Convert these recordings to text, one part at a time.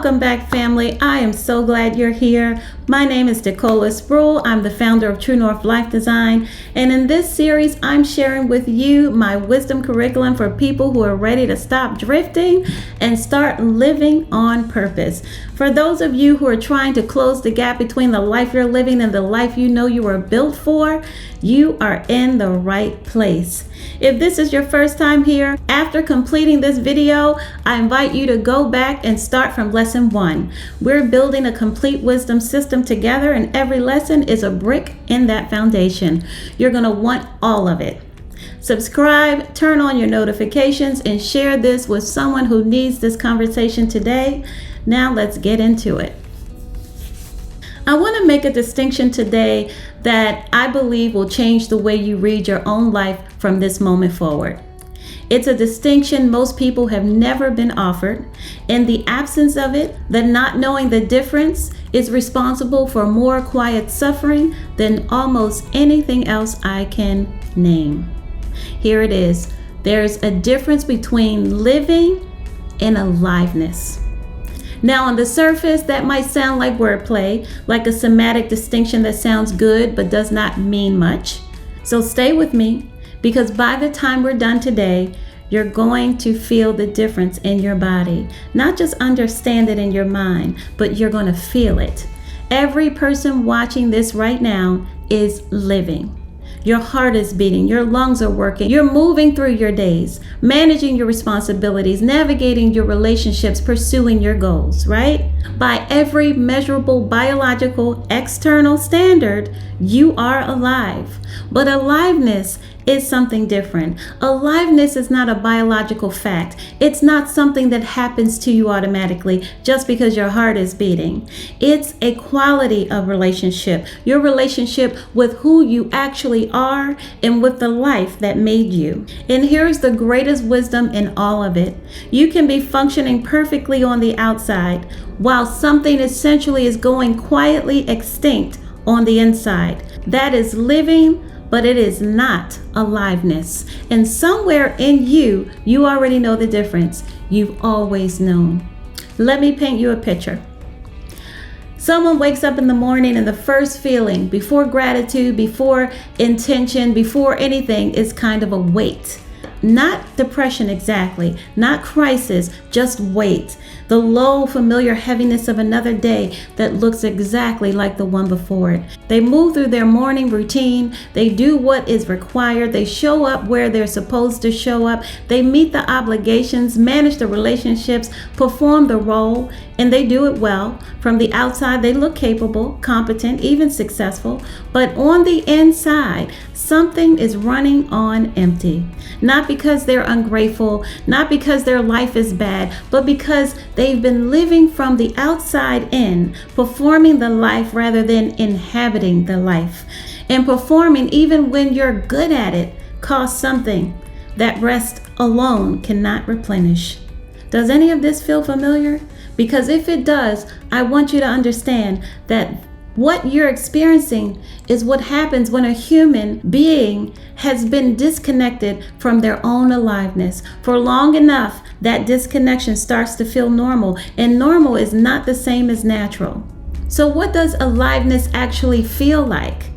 Welcome back, family. I am so glad you're here. My name is Ticola Spruill. I'm the founder of True North Life Design. And in this series, I'm sharing with you my wisdom curriculum for people who are ready to stop drifting and start living on purpose. For those of you who are trying to close the gap between the life you're living and the life you know you were built for, you are in the right place. If this is your first time here, after completing this video, I invite you to go back and start from lesson 1. We're building a complete wisdom system together, and every lesson is a brick in that foundation. You're going to want all of it. Subscribe, turn on your notifications, and share this with someone who needs this conversation today. Now let's get into it. I want to make a distinction today that I believe will change the way you read your own life from this moment forward. It's a distinction most people have never been offered. In the absence of it, the not knowing the difference is responsible for more quiet suffering than almost anything else I can name. Here it is. There's a difference between living and aliveness. Now, on the surface, that might sound like wordplay, like a semantic distinction that sounds good but does not mean much. So stay with me, because by the time we're done today, you're going to feel the difference in your body. Not just understand it in your mind, but you're going to feel it. Every person watching this right now is living. Your heart is beating, your lungs are working, you're moving through your days, managing your responsibilities, navigating your relationships, pursuing your goals, right? By every measurable biological external standard, you are alive. But aliveness is something different. Aliveness is not a biological fact. It's not something that happens to you automatically just because your heart is beating. It's a quality of relationship, your relationship with who you actually are and with the life that made you. And here's the greatest wisdom in all of it. You can be functioning perfectly on the outside while something essentially is going quietly extinct on the inside. That is living, but it is not aliveness. And somewhere in you, you already know the difference. You've always known. Let me paint you a picture. Someone wakes up in the morning and the first feeling, before gratitude, before intention, before anything, is kind of a weight. Not depression exactly, not crisis, just weight. The low, familiar heaviness of another day that looks exactly like the one before it. They move through their morning routine. They do what is required. They show up where they're supposed to show up. They meet the obligations, manage the relationships, perform the role, and they do it well. From the outside, they look capable, competent, even successful. But on the inside, something is running on empty. Not because they're ungrateful, not because their life is bad, but because they've been living from the outside in, performing the life rather than inhabiting the life. And performing, even when you're good at it, costs something that rest alone cannot replenish. Does any of this feel familiar? Because if it does, I want you to understand that what you're experiencing is what happens when a human being has been disconnected from their own aliveness. For long enough, that disconnection starts to feel normal, and normal is not the same as natural. So what does aliveness actually feel like?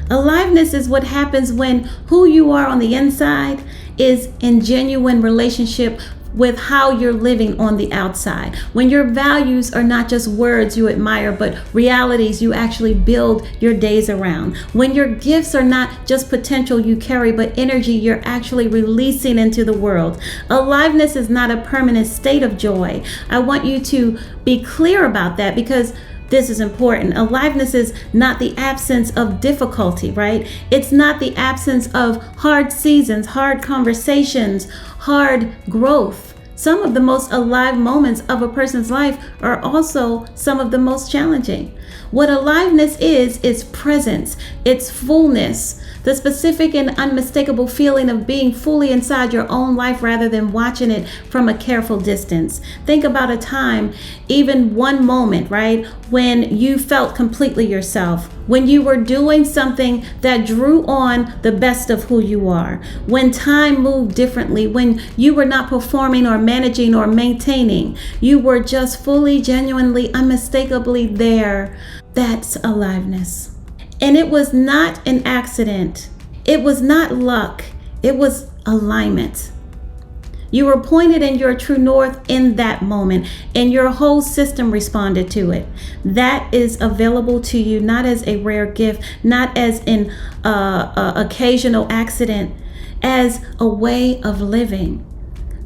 Aliveness is what happens when who you are on the inside is in genuine relationship with how you're living on the outside. When your values are not just words you admire, but realities you actually build your days around. When your gifts are not just potential you carry, but energy you're actually releasing into the world. Aliveness is not a permanent state of joy. I want you to be clear about that, because this is important. Aliveness is not the absence of difficulty, right? It's not the absence of hard seasons, hard conversations, hard growth. Some of the most alive moments of a person's life are also some of the most challenging. What aliveness is presence, it's fullness, the specific and unmistakable feeling of being fully inside your own life rather than watching it from a careful distance. Think about a time, even one moment, right, when you felt completely yourself, when you were doing something that drew on the best of who you are, when time moved differently, when you were not performing or managing or maintaining, you were just fully, genuinely, unmistakably there. That's aliveness. And it was not an accident. It was not luck. It was alignment. You were pointed in your true north in that moment, and your whole system responded to it. That is available to you, not as a rare gift, not as an occasional accident, as a way of living.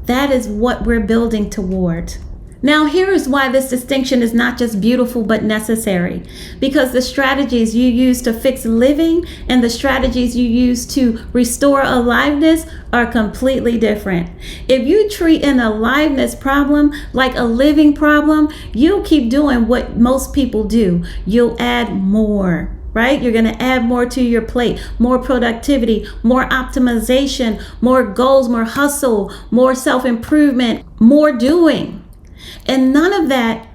That is what we're building toward. Now, here is why this distinction is not just beautiful but necessary. Because the strategies you use to fix living and the strategies you use to restore aliveness are completely different. If you treat an aliveness problem like a living problem, you'll keep doing what most people do. You'll add more. Right? You're going to add more to your plate, more productivity, more optimization, more goals, more hustle, more self-improvement, more doing. And none of that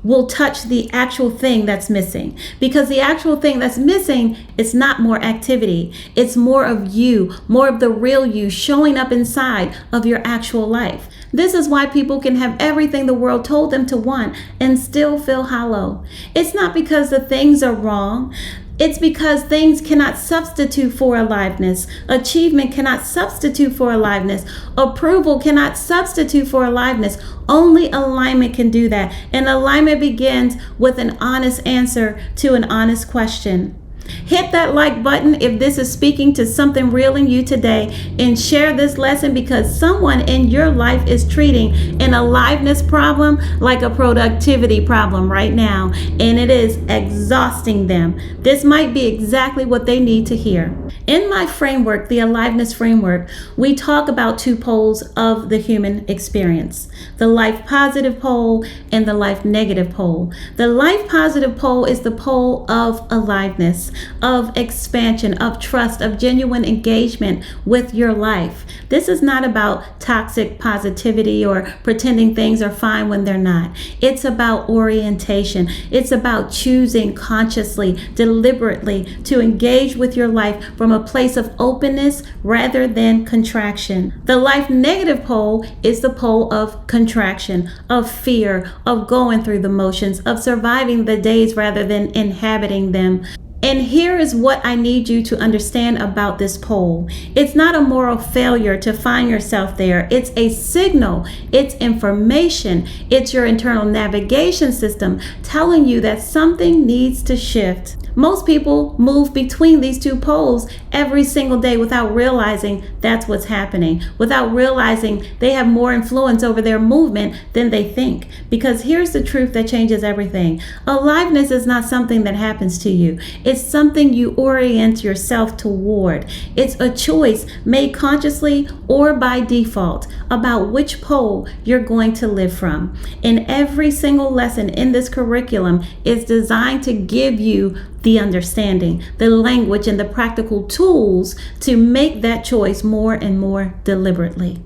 will touch the actual thing that's missing, because the actual thing that's missing is not more activity. It's more of you, more of the real you showing up inside of your actual life. This is why people can have everything the world told them to want and still feel hollow. It's not because the things are wrong. It's because things cannot substitute for aliveness. Achievement cannot substitute for aliveness. Approval cannot substitute for aliveness. Only alignment can do that. And alignment begins with an honest answer to an honest question. Hit that like button if this is speaking to something real in you today, and share this lesson, because someone in your life is treating an aliveness problem like a productivity problem right now, and it is exhausting them. This might be exactly what they need to hear. In my framework, the aliveness framework, we talk about two poles of the human experience: the life positive pole and the life negative pole. The life positive pole is the pole of aliveness, of expansion, of trust, of genuine engagement with your life. This is not about toxic positivity or pretending things are fine when they're not. It's about orientation. It's about choosing consciously, deliberately to engage with your life from a place of openness rather than contraction. The life negative pole is the pole of contraction, of fear, of going through the motions, of surviving the days rather than inhabiting them. And here is what I need you to understand about this pole. It's not a moral failure to find yourself there. It's a signal. It's information. It's your internal navigation system telling you that something needs to shift. Most people move between these two poles every single day without realizing that's what's happening, without realizing they have more influence over their movement than they think. Because here's the truth that changes everything. Aliveness is not something that happens to you. It's something you orient yourself toward. It's a choice made consciously or by default about which pole you're going to live from. And every single lesson in this curriculum is designed to give you the understanding, the language, and the practical tools to make that choice more and more deliberately.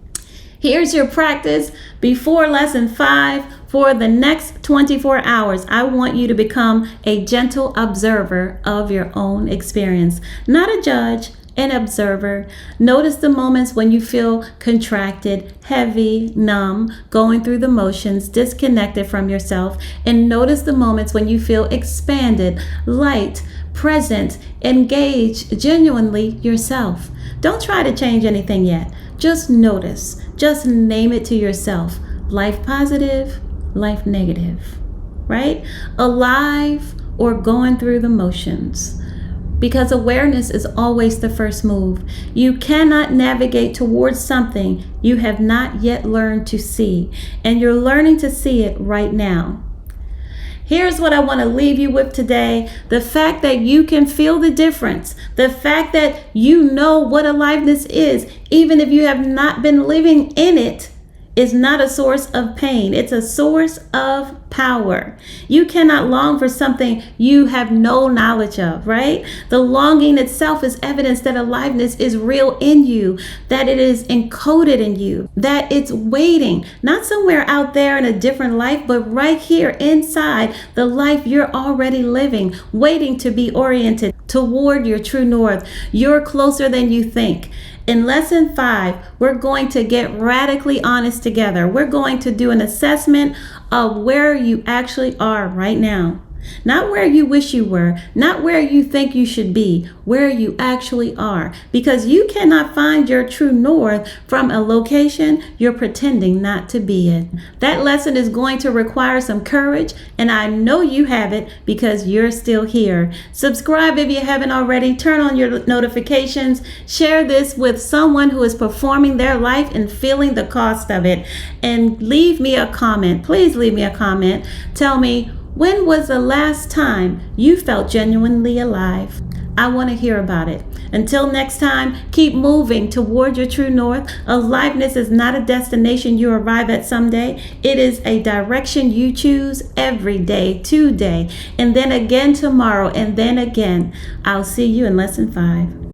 Here's your practice before lesson 5. For the next 24 hours, I want you to become a gentle observer of your own experience, not a judge, an observer. Notice the moments when you feel contracted, heavy, numb, going through the motions, disconnected from yourself. And notice the moments when you feel expanded, light, present, engaged, genuinely yourself. Don't try to change anything yet. Just notice. Just name it to yourself. Life positive, life negative, right? Alive or going through the motions. Because awareness is always the first move. You cannot navigate towards something you have not yet learned to see, and you're learning to see it right now. Here's what I want to leave you with today. The fact that you can feel the difference. The fact that you know what aliveness is, even if you have not been living in it, is not a source of pain. It's a source of power. You cannot long for something you have no knowledge of, right? The longing itself is evidence that aliveness is real in you, that it is encoded in you, that it's waiting, not somewhere out there in a different life, but right here inside the life you're already living, waiting to be oriented toward your true north. You're closer than you think. In lesson 5, we're going to get radically honest together. We're going to do an assessment of where you actually are right now. Not where you wish you were, not where you think you should be, where you actually are. Because you cannot find your true north from a location you're pretending not to be in. That lesson is going to require some courage, and I know you have it because you're still here. Subscribe if you haven't already. Turn on your notifications. Share this with someone who is performing their life and feeling the cost of it. And leave me a comment. Please leave me a comment. Tell me, when was the last time you felt genuinely alive? I want to hear about it. Until next time, keep moving toward your true north. Aliveness is not a destination you arrive at someday. It is a direction you choose every day, today, and then again tomorrow, and then again. I'll see you in lesson 5.